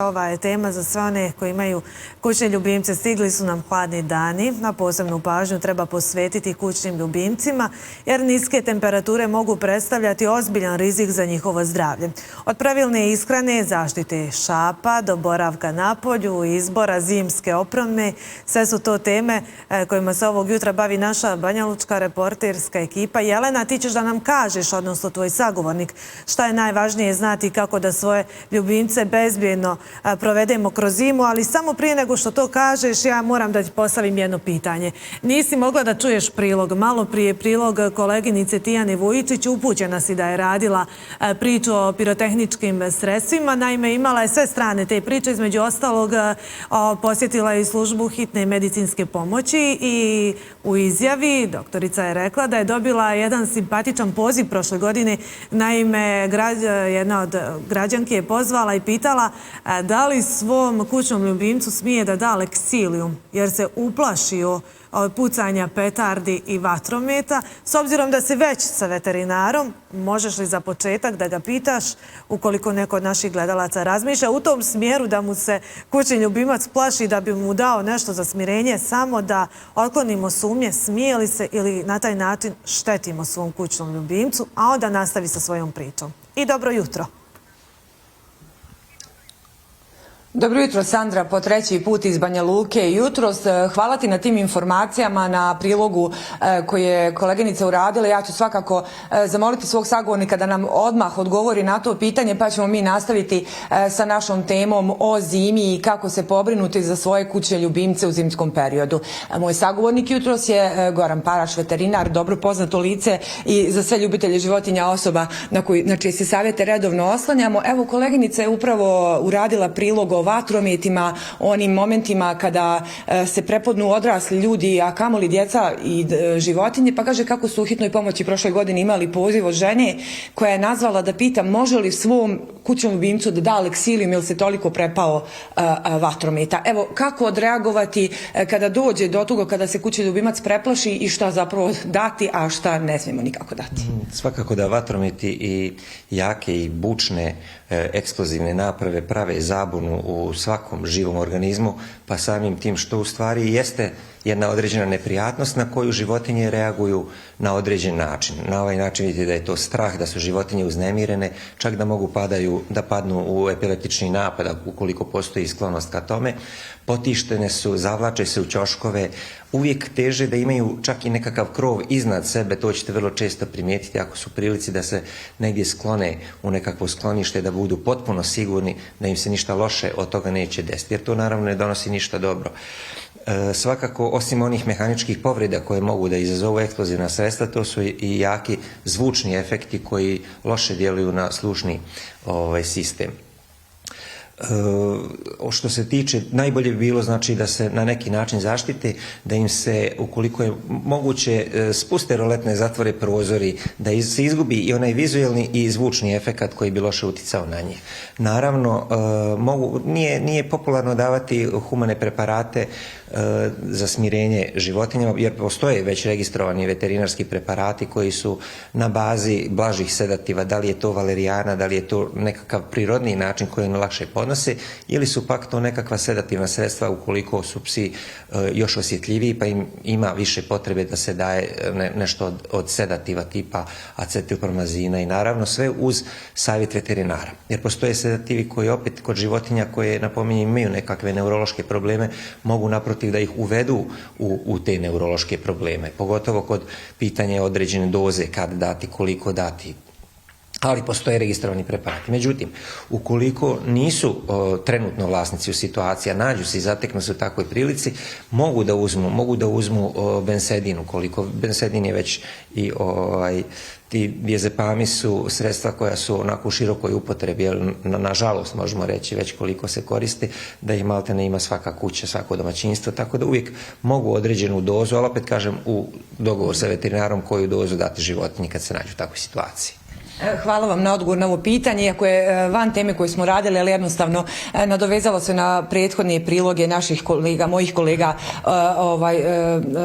Ova je tema za sve one koji imaju kućne ljubimce. Stigli su nam hladni dani, a posebnu pažnju treba posvetiti kućnim ljubimcima jer niske temperature mogu predstavljati ozbiljan rizik za njihovo zdravlje. Od pravilne ishrane, zaštite šapa do boravka na polju, izbora zimske opreme, sve su to teme kojima se ovog jutra bavi naša banjalučka reporterska ekipa. Jelena, ti ćeš da nam kažeš, odnosno tvoj sagovornik, šta je najvažnije znati kako da svoje ljubimce bezbjedno provedemo kroz zimu, ali samo prije nego što to kažeš, ja moram da ti postavim jedno pitanje. Nisi mogla da čuješ prilog, malo prije prilog koleginice Tijane Vujičić, upućena si da je radila priču o pirotehničkim sredstvima, naime imala je sve strane te priče, između ostalog posjetila je i službu hitne medicinske pomoći i u izjavi doktorica je rekla da je dobila jedan simpatičan poziv prošle godine, naime jedna od građanki je pozvala i pitala da li svom kućnom ljubimcu smije da da leksilijum jer se uplašio od pucanja petardi i vatrometa. S obzirom da si već sa veterinarom, možeš li za početak da ga pitaš, ukoliko neko od naših gledalaca razmišlja u tom smjeru da mu se kućni ljubimac plaši, da bi mu dao nešto za smirenje, samo da otklonimo sumnje, smije li se ili na taj način štetimo svom kućnom ljubimcu, a onda nastavi sa svojom pričom. I dobro jutro. Dobro jutro, Sandra, po treći put iz Banja Luke jutros. Hvala ti na tim informacijama, na prilogu koje je koleginica uradila. Ja ću svakako zamoliti svog sagovornika da nam odmah odgovori na to pitanje, pa ćemo mi nastaviti sa našom temom o zimi i kako se pobrinuti za svoje kućne ljubimce u zimskom periodu. Moj sagovornik jutros je Goran Paraš, veterinar, dobro poznato lice i za sve ljubitelje životinja, osoba na čije se savjete redovno oslanjamo. Evo, koleginica je upravo uradila prilog o vatrometima, onim momentima kada se prepodnu odrasli ljudi, a kamoli djeca i životinje, pa kaže kako su u hitnoj pomoći prošle godine imali poziv od žene koja je nazvala da pita može li svom kućnom ljubimcu da da leksilijum jer se toliko prepao vatrometa. Evo, kako odreagovati kada dođe do toga, kada se kućni ljubimac preplaši i šta zapravo dati, a šta ne smijemo nikako dati? Svakako da vatrometi i jake i bučne eksplozivne naprave prave zabunu u svakom živom organizmu, pa samim tim što u stvari jeste jedna određena neprijatnost na koju životinje reaguju na određen način. Na ovaj način vidite da je to strah, da su životinje uznemirene, čak da mogu da padnu u epileptični napad ukoliko postoji sklonost ka tome. Potištene su, zavlače se u ćoškove, uvijek teže da imaju čak i nekakav krov iznad sebe, to ćete vrlo često primijetiti ako su prilici da se negdje sklone u nekakvo sklonište, da budu potpuno sigurni da im se ništa loše od toga neće desiti, jer to naravno ne donosi ništa dobro. Svakako, osim onih mehaničkih povreda koje mogu da izazovu eksplozivna sredstva, to su i jaki zvučni efekti koji loše djeluju na slušni sistem. Što se tiče, najbolje bi bilo znači da se na neki način zaštite, da im se, ukoliko je moguće, spuste roletne, zatvore prozori, da se izgubi i onaj vizualni i zvučni efekat koji bi loše uticao na njih. Naravno, nije popularno davati humane preparate za smirenje životinjama, jer postoje već registrovani veterinarski preparati koji su na bazi blažih sedativa, da li je to valerijana, da li je to nekakav prirodni način koji im lakše podnose, ili su pak to nekakva sedativna sredstva ukoliko su psi još osjetljiviji, pa im ima više potrebe da se daje nešto od sedativa tipa acetilpromazina i naravno sve uz savjet veterinara. Jer postoje sedativi koji opet kod životinja koje, napominjem, imaju nekakve neurološke probleme, mogu naprotiv da ih uvedu u te neurološke probleme, pogotovo kod pitanja određene doze, kad dati, koliko dati. Ali postoje registrovani preparati. Međutim, ukoliko nisu trenutno vlasnici u situaciji, a nađu se i zateknu se u takvoj prilici, mogu da uzmu bensedin, ukoliko bensedin je već i ti diazepami su sredstva koja su onako u širokoj upotrebi, jer nažalost možemo reći već koliko se koriste, da ih maltene ima svaka kuća, svako domaćinstvo, tako da uvijek mogu određenu dozu, ali opet kažem u dogovor sa veterinarom koju dozu dati životinji kad se nađu u takvoj situaciji. Hvala vam na odgovor na ovo pitanje, iako je van teme koje smo radili, ali jednostavno nadovezalo se na prethodne priloge naših kolega, mojih kolega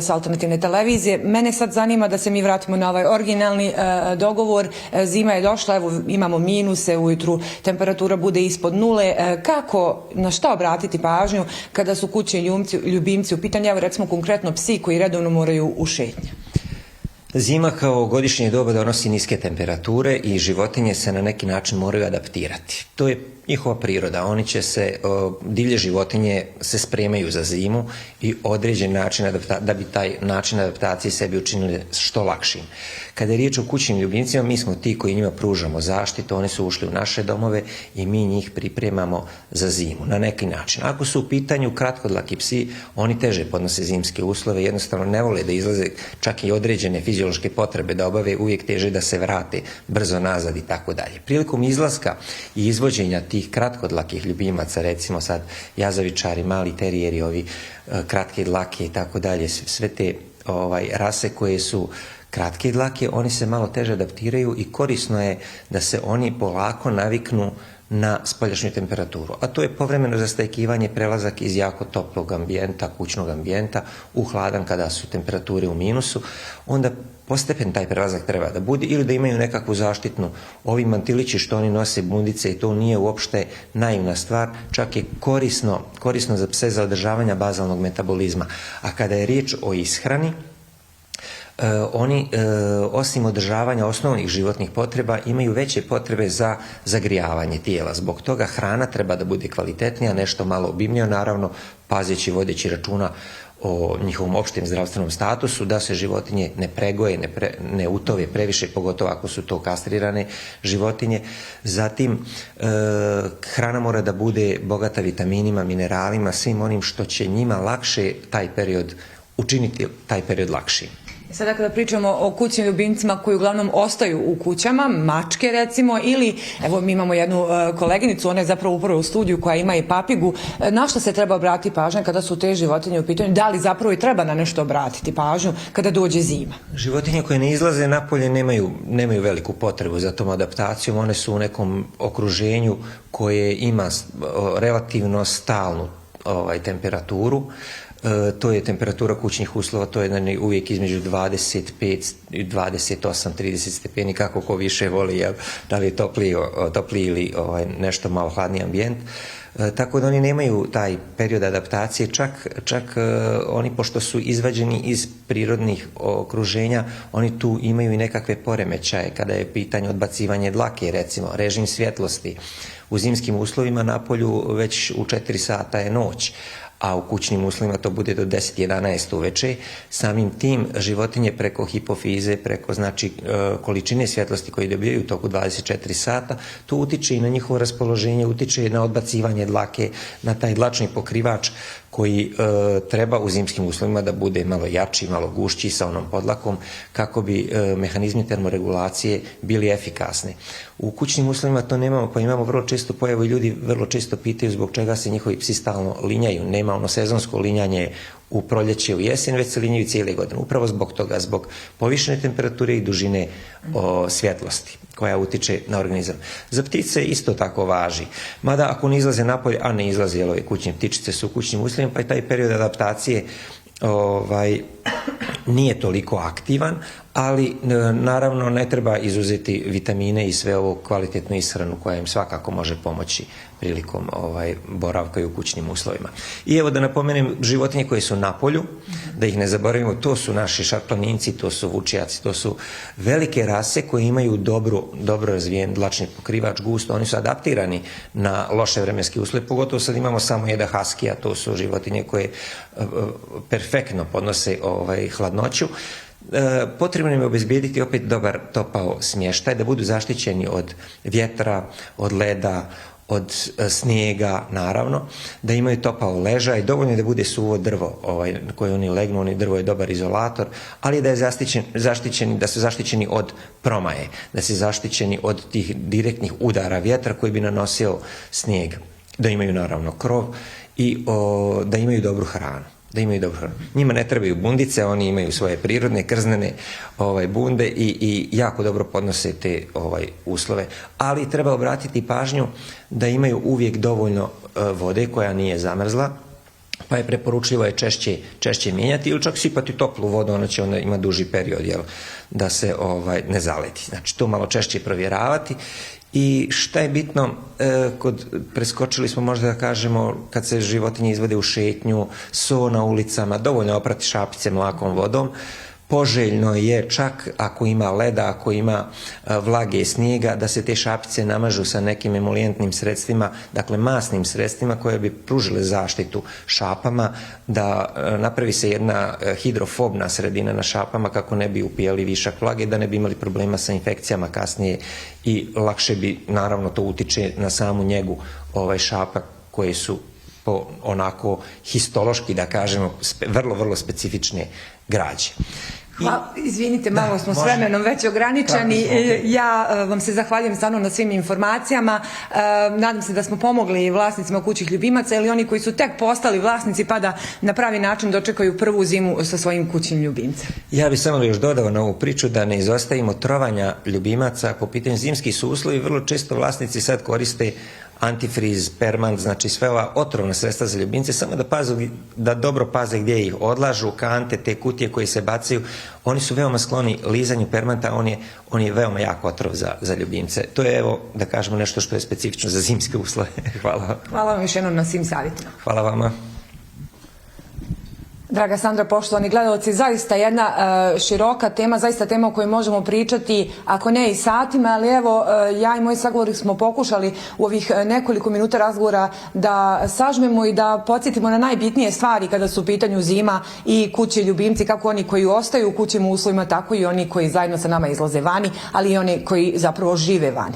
sa alternativne televizije. Mene sad zanima da se mi vratimo na ovaj originalni dogovor. Zima je došla, evo imamo minuse, ujutru temperatura bude ispod nule. Kako, na šta obratiti pažnju kada su kućni ljubimci u pitanju, evo recimo konkretno psi koji redovno moraju u šetnje? Zima kao godišnje doba donosi niske temperature i životinje se na neki način moraju adaptirati. To je njihova priroda. Oni će se, divlje životinje se spremaju za zimu i određen način da bi taj način adaptacije sebi učinili što lakšim. Kada je riječ o kućnim ljubimcima, mi smo ti koji njima pružamo zaštitu, oni su ušli u naše domove i mi njih pripremamo za zimu na neki način. Ako su u pitanju kratkodlaki psi, oni teže podnose zimske uslove, jednostavno ne vole da izlaze, čak i određene fiziološke potrebe da obave, uvijek teže da se vrate brzo nazad i tako dalje. Prilikom izlaska i izvođenja tih kratkodlakih ljubimaca, recimo sad jazavičari, mali terijeri, ovi kratke dlake i tako dalje, sve te rase koje su kratke dlake, oni se malo teže adaptiraju i korisno je da se oni polako naviknu na spoljašnju temperaturu. A to je povremeno zastajkivanje, prelazak iz jako toplog ambijenta, kućnog ambijenta u hladan kada su temperature u minusu, onda postepen taj prelazak treba da bude ili da imaju nekakvu zaštitnu. Ovi mantilići što oni nose bundice i to nije uopšte naivna stvar, čak je korisno za pse za održavanje bazalnog metabolizma. A kada je riječ o ishrani, oni osim održavanja osnovnih životnih potreba imaju veće potrebe za zagrijavanje tijela. Zbog toga hrana treba da bude kvalitetnija, nešto malo obimnija, naravno pazeći, vodeći računa o njihovom opštem zdravstvenom statusu, da se životinje ne pregoje, ne utove previše, pogotovo ako su to kastrirane životinje. Zatim, hrana mora da bude bogata vitaminima, mineralima, svim onim što će njima lakše učiniti taj period lakšim. Sada kada pričamo o kućnim ljubimcima koji uglavnom ostaju u kućama, mačke recimo, ili evo mi imamo jednu koleginicu, ona je zapravo upravo u studiju koja ima i papigu, na što se treba obratiti pažnja kada su te životinje u pitanju, da li zapravo i treba na nešto obratiti pažnju kada dođe zima? Životinje koje ne izlaze napolje nemaju veliku potrebu za tom adaptacijom, one su u nekom okruženju koje ima relativno stalnu temperaturu. To je temperatura kućnih uslova, to je uvijek između 25 i 28, 30 stepeni, kako ko više voli, da li je topliji ili nešto malo hladniji ambijent. Tako da oni nemaju taj period adaptacije, čak oni pošto su izvađeni iz prirodnih okruženja, oni tu imaju i nekakve poremećaje kada je pitanje odbacivanje dlake, recimo režim svjetlosti. U zimskim uslovima na polju već u 4 sata je noć, a u kućnim uslovima to bude do 10-11 uveče. Samim tim životinje preko hipofize, preko količine svjetlosti koje dobijaju u toku 24 sata, to utiče i na njihovo raspoloženje, utiče na odbacivanje dlake, na taj dlačni pokrivač koji treba u zimskim uslovima da bude malo jači, malo gušći sa onom podlakom kako bi mehanizmi termoregulacije bili efikasni. U kućnim uslovima to nemamo, pa imamo vrlo često pojavu i ljudi vrlo često pitaju zbog čega se njihovi psi stalno linjaju. Nema ono sezonsko linjanje u proljeće, u jesen, već se linjaju cijele godine. Upravo zbog toga, zbog povišene temperature i dužine svjetlosti koja utiče na organizam. Za ptice isto tako važi. Mada ako ne izlaze napolje, a ne izlaze, jer ove kućne ptičice su u kućnim uslovima, pa je taj period adaptacije nije toliko aktivan, ali naravno ne treba izuzeti vitamine i sve ovo kvalitetnu ishranu koja im svakako može pomoći prilikom boravka i u kućnim uslovima. I evo da napomenem životinje koje su na polju, da ih ne zaboravimo, to su naši šarplaninci, to su vučijaci, to su velike rase koje imaju dobro razvijen dlačni pokrivač, gust, oni su adaptirani na loše vremenske uslove, pogotovo sad imamo samo jedan husky, a to su životinje koje perfektno podnose hladnoću. Potrebno im je obezbijediti opet dobar topao smještaj, da budu zaštićeni od vjetra, od leda, od snijega, naravno, da imaju topao ležaj, dovoljno je da bude suvo drvo na koje oni legnu, drvo je dobar izolator, ali da su zaštićeni od promaje, da su zaštićeni od tih direktnih udara vjetra koji bi nanosio snijeg, da imaju naravno krov i da imaju dobru hranu. da imaju dobro hranu. Njima ne trebaju bundice, oni imaju svoje prirodne krznene bunde i jako dobro podnose te uslove, ali treba obratiti pažnju da imaju uvijek dovoljno vode koja nije zamrzla, pa je preporučljivo je češće mijenjati ili čak sipati toplu vodu, ona će onda ima duži period da se ne zaleti. Znači to malo češće provjeravati. I šta je bitno, preskočili smo možda da kažemo kad se životinje izvode u šetnju, so na ulicama, dovoljno oprati šapice mlakom vodom. Poželjno je čak ako ima leda, ako ima vlage i snijega, da se te šapice namažu sa nekim emolijentnim sredstvima, dakle masnim sredstvima koje bi pružile zaštitu šapama, da napravi se jedna hidrofobna sredina na šapama kako ne bi upijali višak vlage, da ne bi imali problema sa infekcijama kasnije i lakše bi, naravno to utiče na samu njegu šapa koje su onako histološki, da kažemo, vrlo, vrlo specifične građe. Izvinite, malo smo s vremenom već ograničeni. Ja vam se zahvaljujem stvarno na svim informacijama. Nadam se da smo pomogli vlasnicima kućnih ljubimaca ili oni koji su tek postali vlasnici pa da na pravi način dočekaju prvu zimu sa svojim kućnim ljubimcem. Ja bih samo još dodao na ovu priču da ne izostavimo trovanja ljubimaca po pitanju zimskih su uslovi. Vrlo često vlasnici sad koriste antifriz, permant, znači sve ova otrovna sredstva za ljubimce, samo da dobro paze gdje ih odlažu, kante, te kutije koje se bacaju, oni su veoma skloni lizanju permanta, on je veoma jak otrov za ljubimce. To je, evo, da kažemo nešto što je specifično za zimske uslove. Hvala. Hvala vam još jednom na svim savjetima. Hvala vama. Draga Sandra, poštovani gledalci, zaista jedna široka tema, zaista tema o kojoj možemo pričati, ako ne i satima, ali evo, ja i moji sagovornik smo pokušali u ovih nekoliko minuta razgovora da sažmemo i da podsjetimo na najbitnije stvari kada su u pitanju zima i kuće ljubimci, kako oni koji ostaju u kućnim uslovima, tako i oni koji zajedno sa nama izlaze vani, ali i oni koji zapravo žive vani.